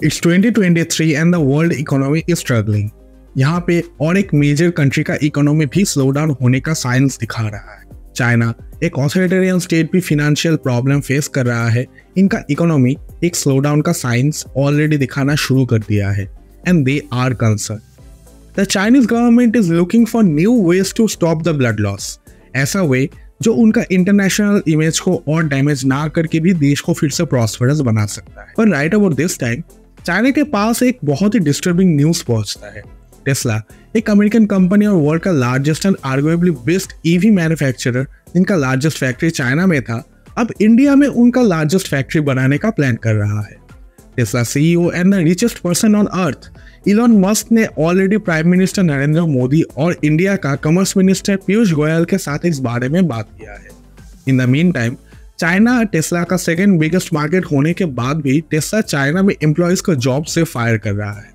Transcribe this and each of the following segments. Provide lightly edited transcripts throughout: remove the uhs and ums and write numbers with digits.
It's 2023 and the world economy is struggling. यहाँ पे और एक मेजर कंट्री का इकोनॉमी भी स्लो डाउन होने का साइंस दिखा रहा है। चाइना एक ऑथोरिटेरियन स्टेट भी फाइनेंशियल प्रॉब्लम फेस कर रहा है। इनका इकोनॉमी एक स्लो डाउन का साइंस ऑलरेडी दिखाना शुरू कर दिया है and they are concern. The Chinese government is looking for new ways to stop the blood loss, ऐसा वे जो उनका इंटरनेशनल इमेज को और डैमेज ना करके भी देश को फिर से प्रॉस्परस बना सकता है। पर right about this time China के पास एक बहुत ही डिस्टर्बिंग न्यूज पहुंचता है। टेस्ला एक अमेरिकन कंपनी और वर्ल्ड का largest and arguably best EV manufacturer, जिनका लार्जेस्ट फैक्ट्री चाइना में था, अब इंडिया में उनका लार्जेस्ट फैक्ट्री बनाने का प्लान कर रहा है। Tesla CEO and the richest person on earth Elon Musk ने already prime minister Narendra Modi और इंडिया का कॉमर्स मिनिस्टर पीयूष गोयल के साथ इस बारे में बात किया है। In the mean time China Tesla का सेकेंड बिगेस्ट मार्केट होने के बाद भी टेस्ला चाइना में एम्प्लॉयज को जॉब से फायर कर रहा है।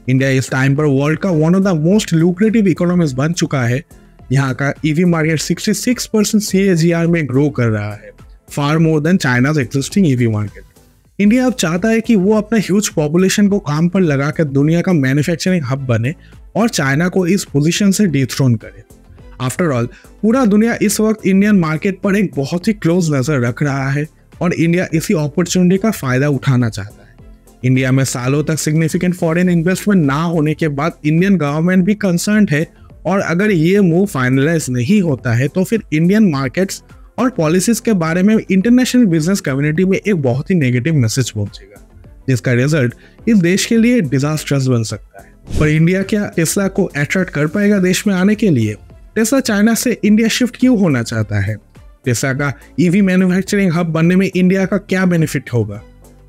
इंडिया इस टाइम पर वर्ल्ड का one of the most lucrative economies बन चुका है। यहाँ का ईवी मार्केट 66% CAGR में ग्रो कर रहा है, far more than China's existing EV market. India अब चाहता है कि वो अपना ह्यूज पॉपुलेशन को काम पर लगाकर दुनिया का मैन्युफैक्चरिंग हब बने और चाइना को इस पोजीशन से डिथ्रोन करे। आफ्टर ऑल पूरा दुनिया इस वक्त इंडियन मार्केट पर एक बहुत ही क्लोज नजर रख रहा है और इंडिया इसी अपॉर्चुनिटी का फायदा उठाना चाहता है। इंडिया में सालों तक सिग्निफिकेंट फॉरेन इन्वेस्टमेंट ना होने के बाद इंडियन गवर्नमेंट भी कंसर्न्ड है और अगर ये मूव फाइनलाइज नहीं होता है तो फिर इंडियन मार्केट्स और पॉलिसीज के बारे में इंटरनेशनल बिजनेस कम्युनिटी में एक बहुत ही नेगेटिव मैसेज पहुंचेगा, जिसका रिजल्ट इस देश के लिए डिजास्टर्स बन सकता है। पर इंडिया क्या टेस्ला को अट्रैक्ट कर पाएगा देश में आने के लिए? टेस्ला चाइना से इंडिया शिफ्ट क्यों होना चाहता है? टेस्ला का ईवी मैन्युफैक्चरिंग हब बनने में इंडिया का क्या बेनिफिट होगा?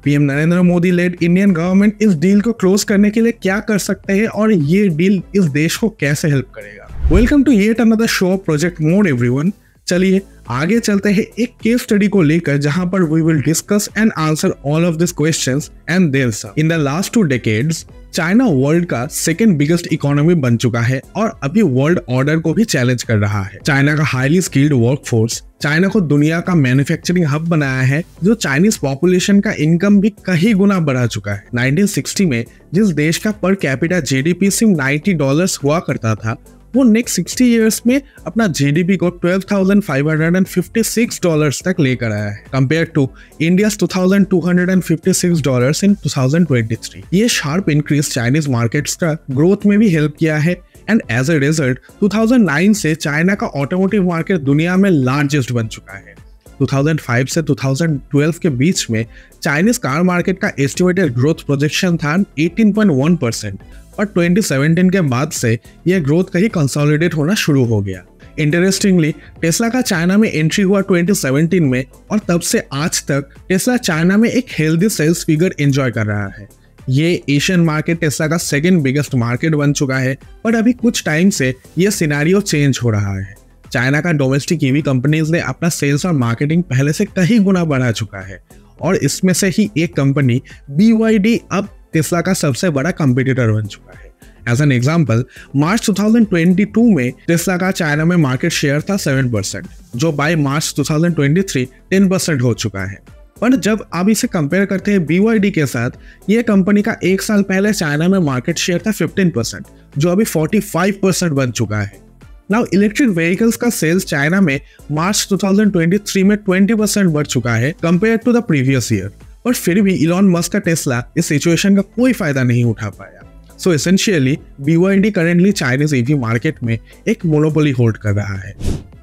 PM Narendra Modi led Indian government इस डील को क्लोज करने के लिए क्या कर सकते हैं और ये डील इस देश को कैसे हेल्प करेगा? Welcome to yet another show project mode everyone. चलिए आगे चलते हैं एक केस स्टडी को लेकर जहां पर we will discuss and answer all of this questions and there some. In the last 2 decades China world का सेकंड बिगेस्ट इकोनॉमी बन चुका है और अभी वर्ल्ड ऑर्डर को भी चैलेंज कर रहा है। चाइना का हाईली स्किल्ड वर्कफोर्स चाइना को दुनिया का मैन्युफैक्चरिंग हब बनाया है, जो चाइनीज पॉपुलेशन का इनकम भी कई गुना बढ़ा चुका है। 1960 में जिस देश का पर कैपिटा GDP सिर्फ $90 हुआ करता था, वो नेक्स्ट 60 इयर्स में अपना GDP को $12,556 तक लेकर आया है, कंपेयर टू इंडियाज $2,256 इन 2023। ये शार्प इंक्रीज चाइनीज मार्केट्स का ग्रोथ में भी हेल्प किया है एंड एज अ रिजल्ट 2009 से चाइना का ऑटोमोटिव मार्केट दुनिया में लार्जेस्ट बन चुका है। 2005 से 2012 के बीच में चाइनीज कार मार्केट का एस्टिमेटेड ग्रोथ प्रोजेक्शन था 18.1%, और 2017 के बाद से यह ग्रोथ कहीं कंसोलिडेट होना शुरू हो गया। इंटरेस्टिंगली टेस्ला का चाइना में एंट्री हुआ 2017 में और तब से आज तक टेस्ला चाइना में एक हेल्दी सेल्स फिगर एंजॉय कर रहा है। ये एशियन मार्केट टेस्ला का सेकंड बिगेस्ट मार्केट बन चुका है, पर अभी कुछ टाइम से यह सिनेरियो चेंज हो रहा है। चाइना का डोमेस्टिक ईवी कंपनीज ने अपना सेल्स और मार्केटिंग पहले से कई गुना बढ़ा चुका है और इसमें से ही एक कंपनी BYD अब टेस्ला का सबसे बड़ा कंपटीटर बन चुका है। एज एन एग्जाम्पल, मार्च 2022 में टेस्ला का चाइना में मार्केट शेयर था 7%, जो बाय मार्च 2023 10% हो चुका है। पर जब आप इसे कंपेयर करते हैं BYD के साथ, यह कंपनी का एक साल पहले चाइना में मार्केट शेयर था 15%, जो अभी 45% बन चुका है। नाउ इलेक्ट्रिक व्हीकल्स का सेल्स चाइना में मार्च 2023 में 20% बढ़ चुका है compare to the previous year, और फिर भी इलॉन मस्क का टेस्ला इस सिचुएशन का कोई फायदा नहीं उठा पाया। So essentially BYD currently Chinese EV market में एक मोनोपोली होल्ड कर रहा है।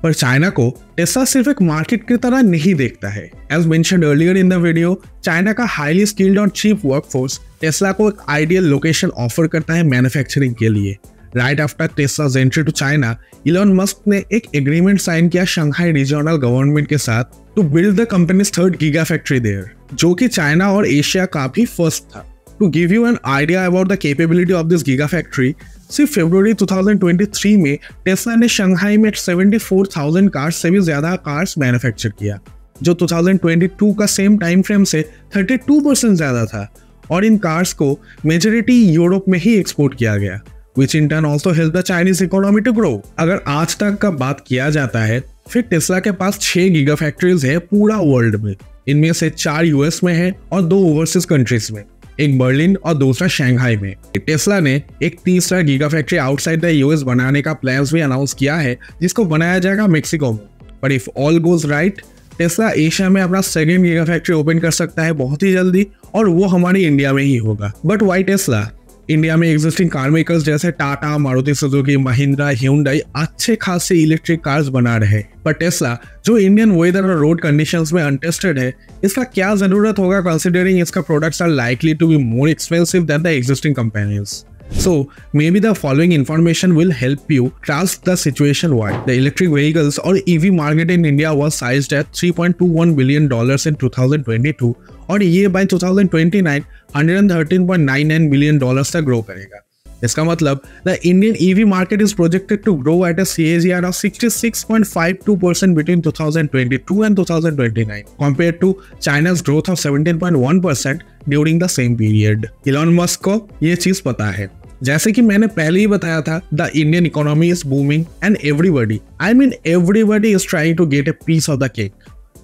पर चाइना को टेस्ला सिर्फ एक मार्केट की तरह नहीं देखता है। As mentioned earlier in the video, China का हाईली स्किल्ड और चीप वर्कफोर्स टेस्ला को एक आइडियल लोकेशन ऑफर करता है मैन्युफैक्चरिंग के लिए। Right after Tesla's entry to China, Elon Musk ने एक एग्रीमेंट साइन किया शंघाई रीजनल गवर्नमेंट के साथ to build the company's third giga factory there, जो कि चाइना और एशिया का भी फर्स्ट था। To give you an idea about the capability of this giga factory, सिर्फ फरवरी 2023 में टेस्ला ने शंघाई में 74,000 कार्स से भी ज्यादा कार्स मैन्युफैक्चर किया, जो 2022 का सेम टाइम फ्रेम से 32% ज्यादा था, और इन कार्स को मेजॉरिटी यूरोप में ही एक्सपोर्ट किया गया, which in turn also help the Chinese economy to grow। अगर आज तक का बात किया जाता है, फिर टेस्ला के पास 6 गीगा फैक्ट्रीज है पूरा वर्ल्ड में। इनमें से 4 US में है और 2 ओवरसीज कंट्रीज में। एक बर्लिन और दूसरा शंघाई में। टेस्ला ने एक तीसरा giga factory outside the US बनाने का प्लान्स भी अनाउंस किया है, जिसको बनाया जाएगा मेक्सिको में। पर if all goes right, Tesla Asia में अपना सेकंड गीगा फैक्ट्री ओपन कर सकता है बहुत ही जल्दी, और वो हमारी इंडिया में ही होगा। But why Tesla? इंडिया में एग्जिस्टिंग कार मेकर्स जैसे टाटा, मारुति सुजुकी, महिंद्रा, ह्यूंडई अच्छे खासे इलेक्ट्रिक कार्स बना रहे, पर टेस्ला जो इंडियन वेदर और रोड कंडीशंस में अनटेस्टेड है, इसका क्या जरूरत होगा कंसिडरिंग इसका products are likely to be more expensive than the existing companies. So maybe the following information will help you grasp the situation why the electric vehicles or EV market in India was sized at $3.21 billion in 2022 और ये by 2029 $113.99 billion तक grow करेगा। इसका मतलब the Indian EV market is projected to grow at a CAGR of 66.52% between 2022 and 2029 compared to China's growth of 17.1% during the same period। Elon Musk को ये चीज पता है। जैसे कि मैंने पहले ही बताया था, the Indian economy is booming and everybody, I mean everybody is trying to get a piece of the cake.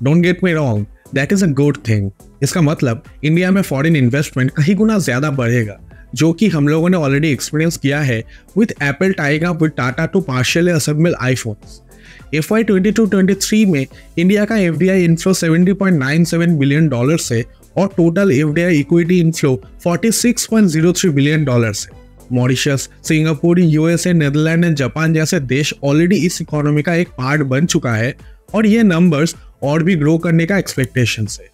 Don't get me wrong, that is a good thing. इसका मतलब इंडिया में फॉरेन इन्वेस्टमेंट कहीं गुना ज्यादा बढ़ेगा, जो कि हम लोगों ने ऑलरेडी एक्सपीरियंस किया है with Apple tying up with Tata to partially assemble iPhones. FY 22-23 में इंडिया का FDI इनफ्लो $70.97 बिलियन से और total FDI equity inflow $46.03 billion से। Mauritius, Singapore, USA, Netherlands and Japan जैसे देश ऑलरेडी इस इकोनॉमी का एक पार्ट बन चुका है, और ये नंबर्स और भी ग्रो करने का एक्सपेक्टेशन है।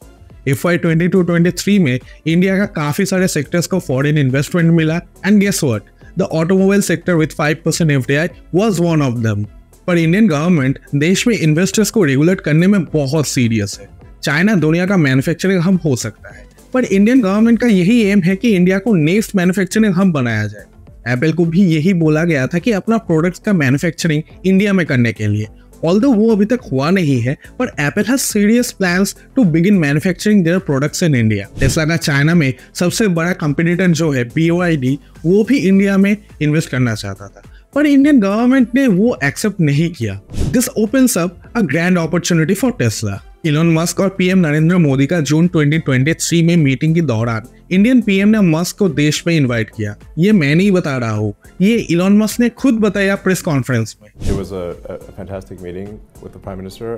FY 22-23 में इंडिया का काफी सारे सेक्टर्स को फॉरेन इन्वेस्टमेंट मिला, and guess what, the automobile sector with 5% FDI was one of them. पर इंडियन गवर्नमेंट देश में इन्वेस्टर्स को रेगुलेट करने में बहुत सीरियस है। चाइना दुनिया का मैन्युफैक्चरिंग हब हो सकता है, पर इंडियन गवर्नमेंट का यही एम है कि इंडिया को नेक्स्ट मैन्युफैक्चरिंग हब बनाया जाए। एप्पल को भी यही बोला गया था कि अपना प्रोडक्ट्स का मैन्युफैक्चरिंग इंडिया में करने के लिए, ऑल्दो वो अभी तक हुआ नहीं है, पर Apple has serious plans to begin manufacturing their products in India. Tesla का चाइना में सबसे बड़ा कंपटीटर जो है BYD, वो भी इंडिया में इन्वेस्ट करना चाहता था, पर इंडियन गवर्नमेंट ने वो एक्सेप्ट नहीं किया। This opens up a grand opportunity for Tesla. Elon Musk और पीएम नरेंद्र मोदी का जून 2023 में मीटिंग के दौरान इंडियन पीएम ने मस्क को देश में इनवाइट किया। ये मैं नहीं बता रहा हूँ, ये इलॉन मस्क ने खुद बताया प्रेस कॉन्फ्रेंस में। It was a fantastic meeting with the Prime Minister.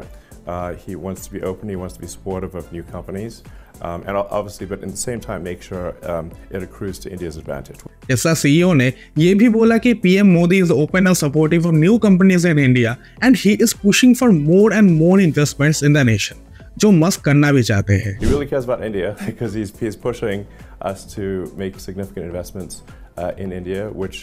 He wants to be open, he wants to be supportive of new companies, and obviously, but at the same time, make sure it accrues to India's advantage. Tesla CEO ने ये भी बोला कि PM Modi is open and supportive of new companies in India, and he is pushing for more and more investments in the nation, जो Musk करना भी चाहते हैं। He really cares about India because he's pushing us to make significant investments in India, which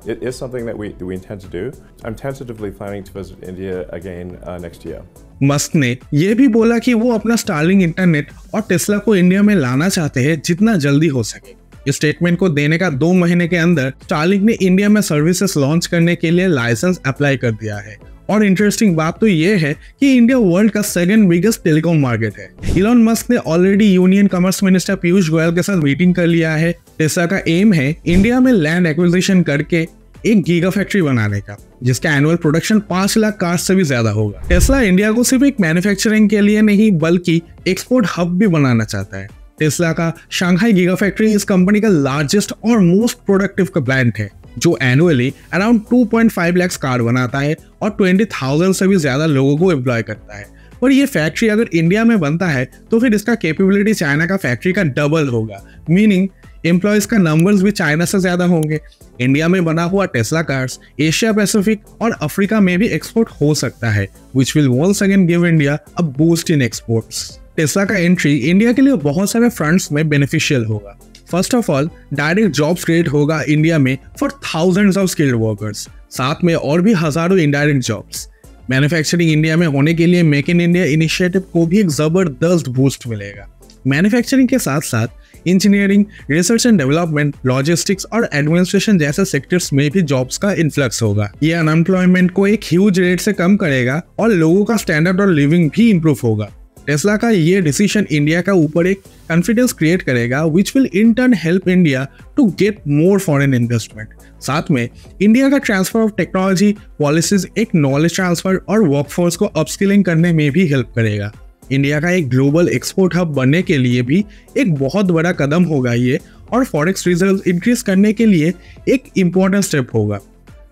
it is something that we intend to do. I'm tentatively planning to visit India again next year. Musk ने यह भी बोला कि वो अपना Starlink internet और Tesla को India में लाना चाहते हैं जितना जल्दी हो सके। इस स्टेटमेंट को देने का 2 महीने के अंदर स्टारलिंक ने इंडिया में सर्विसेज लॉन्च करने के लिए लाइसेंस अप्लाई कर दिया है। और इंटरेस्टिंग बात तो ये है कि इंडिया वर्ल्ड का सेकंड बिगेस्ट टेलीकॉम मार्केट है। इलॉन मस्क ने already union commerce minister Piyush Goyal के साथ मीटिंग कर लिया है। टेस्ला का एम है इंडिया में लैंड एक्विजिशन करके एक गीगा फैक्ट्री बनाने का, जिसका एनुअल प्रोडक्शन 5 लाख कार्स से भी ज्यादा होगा। टेस्ला इंडिया को सिर्फ एक मैन्युफैक्चरिंग के लिए नहीं बल्कि एक्सपोर्ट हब भी बनाना चाहता है। टेस्ला का शंघाई गीगा फैक्ट्री इस कंपनी का लार्जेस्ट और मोस्ट प्रोडक्टिव का प्लांट है, जो एनुअली अराउंड 2.5 लाख कार बनाता है और 20,000 से भी ज्यादा लोगों को एम्प्लॉय करता है। और ये फैक्ट्री अगर इंडिया में बनता है तो फिर इसका कैपेबिलिटी चाइना का फैक्ट्री का डबल होगा, मीनिंग एम्प्लॉयज का नंबर्स भी चाइना से ज्यादा होंगे। इंडिया में बना हुआ टेस्ला कार्स एशिया पैसिफिक और अफ्रीका में भी एक्सपोर्ट हो सकता है, which will once again give India a boost in exports. Tesla का एंट्री इंडिया के लिए बहुत सारे फ्रंट्स में बेनिफिशियल होगा। First of all, direct jobs create होगा इंडिया में for thousands of skilled workers, साथ में और भी हजारों इनडायरेक्ट जॉब्स। मैन्युफैक्चरिंग इंडिया में होने के लिए मेक इन इंडिया इनिशिएटिव को भी एक जबरदस्त बूस्ट मिलेगा। मैन्युफैक्चरिंग के साथ साथ engineering, research and development, logistics और एडमिनिस्ट्रेशन जैसे सेक्टर्स में भी जॉब्स का इन्फ्लक्स होगा। ये अनएम्प्लॉयमेंट को एक ह्यूज रेट से कम करेगा और लोगों का स्टैंडर्ड और लिविंग भी इंप्रूव होगा। टेस्ला का ये डिसीजन इंडिया का ऊपर एक कॉन्फिडेंस क्रिएट करेगा, which will in turn help India to get more foreign investment. साथ में इंडिया का ट्रांसफर ऑफ टेक्नोलॉजी पॉलिसीज एक नॉलेज ट्रांसफर और वर्कफोर्स को अपस्किलिंग करने में भी हेल्प करेगा। इंडिया का एक ग्लोबल एक्सपोर्ट हब बनने के लिए भी एक बहुत बड़ा कदम होगा ये, और फॉरेक्स रिजर्व इंक्रीज करने के लिए एक इम्पोर्टेंट स्टेप होगा।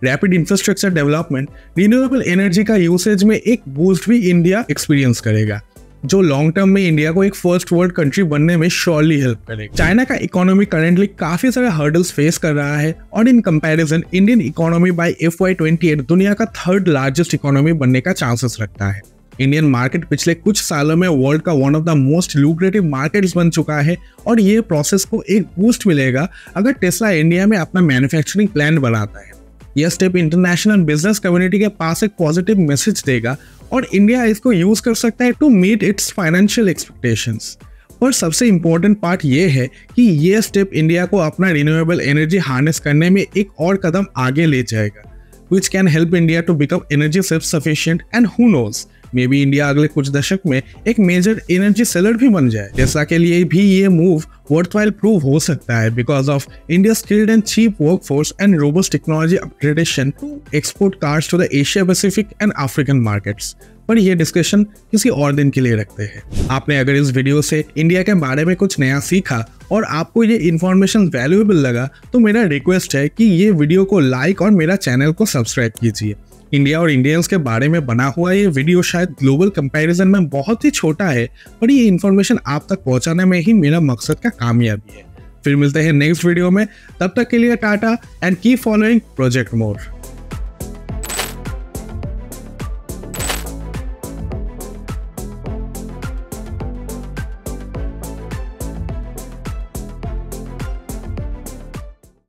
Rapid infrastructure development renewable energy का यूसेज में एक बूस्ट भी इंडिया एक्सपीरियंस करेगा, जो लॉन्ग टर्म में इंडिया को एक फर्स्ट वर्ल्ड कंट्री बनने में श्योरली हेल्प करेगा। चाइना का इकोनॉमी करेंटली काफी सारे हर्डल्स फेस कर रहा है, और in comparison Indian economy bye FY28 दुनिया का थर्ड लार्जेस्ट इकोनॉमी बनने का चांसेस रखता है। इंडियन मार्केट पिछले कुछ सालों में वर्ल्ड का one of the most lucrative markets बन चुका है, और ये प्रोसेस को एक बूस्ट मिलेगा अगर टेस्ला इंडिया में अपना मैन्युफैक्चरिंग प्लांट बनाता है। यह स्टेप इंटरनेशनल बिजनेस कम्युनिटी के पास एक पॉजिटिव मैसेज देगा, और इंडिया इसको यूज कर सकता है to meet its financial expectations. पर सबसे इम्पोर्टेंट पार्ट ये है कि ये स्टेप इंडिया को अपना रिन्यूएबल एनर्जी हार्नेस करने में एक और कदम आगे ले जाएगा, which can help India to become energy self-sufficient, and who knows, may be India अगले कुछ दशक में एक मेजर एनर्जी सेलर भी बन जाए। टेस्ला के लिए भी ये मूव वर्थवाइल प्रूव हो सकता है because of India skilled and cheap workforce and robust technology upgradation to export cars to the Asia Pacific and African markets. पर ये डिस्कशन किसी और दिन के लिए रखते हैं। आपने अगर इस वीडियो से इंडिया के बारे में कुछ नया सीखा और आपको ये इन्फॉर्मेशन वैल्यूएबल लगा, तो मेरा रिक्वेस्ट है कि ये वीडियो को लाइक और मेरा चैनल को सब्सक्राइब कीजिए। इंडिया और इंडियंस के बारे में बना हुआ ये वीडियो शायद ग्लोबल कंपैरिजन में बहुत ही छोटा है, पर ये इन्फॉर्मेशन आप तक पहुंचाने में ही मेरा मकसद का कामयाबी है। फिर मिलते हैं नेक्स्ट वीडियो में, तब तक के लिए Tata and keep following project more.